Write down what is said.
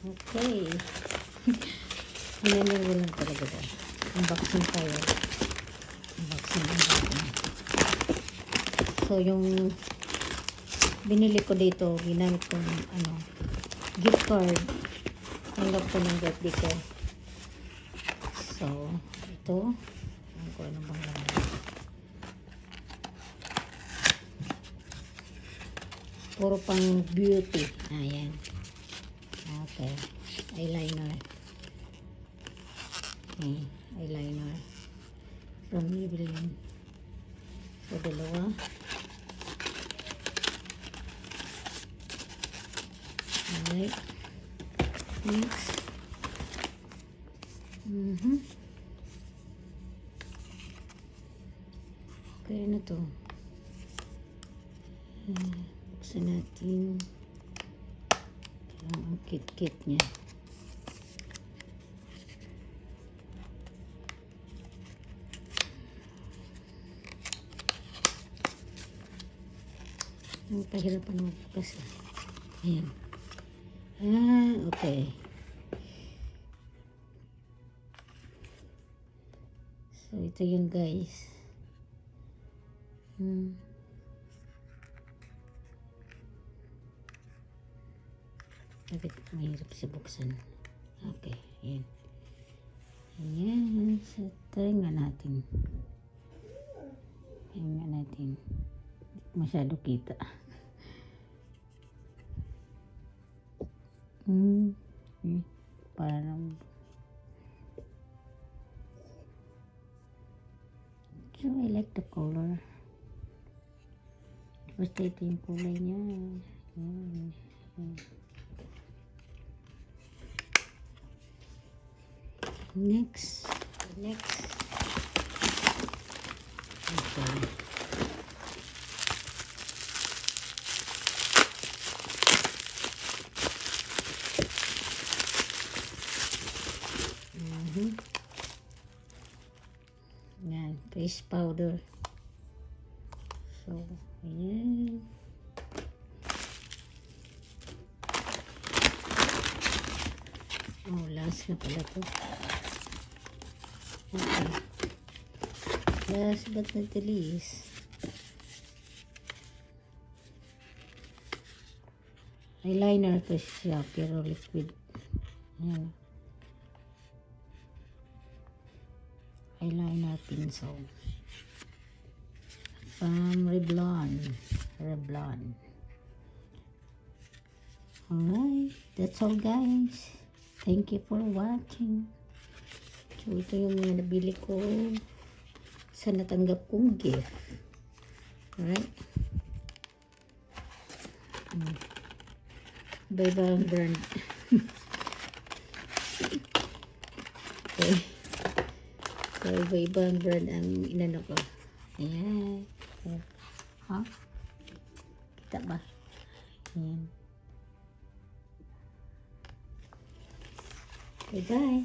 Okay. Hinanyan ko lang talaga ba. Unboxing tayo. Unboxing. So, yung binili ko dito, ginamit kong gift card. Tanggap ko ng birthday ko. So, ito. Ano ko, ano bang laman? Puro pang beauty. Ayan. Okay. Eyeliner. Okay. Eyeliner. From Maybelline. So, dalawa. Alright. Next. Okay, ano to? Buksan natin. Ang kit-kit niya. Ang pahirapan magbukas. Ayan. Okay. So, ito yun guys. Bakit mahirap siya buksan? Okay, ayan. Ayan. So, try nga natin. Ayan nga natin. Masyado kita. Para naman. So, I like the color. Basta ito yung kulay niya. Next. Okay. Yan, face powder. So, ayan. Oh, last na pala to. Okay. Last but not the least. Eyeliner to siya, pero liquid. Ayan. Eyeliner pencil. From Revlon. Alright, that's all guys. Thank you for watching. So, ito yung mga nabili ko sa natanggap kong gift. Alright. Iba-ibang brand. Okay. So, iba-ibang brand ang inano ko. Ayan. Ha? Kita ba? Ayan. Okay, bye.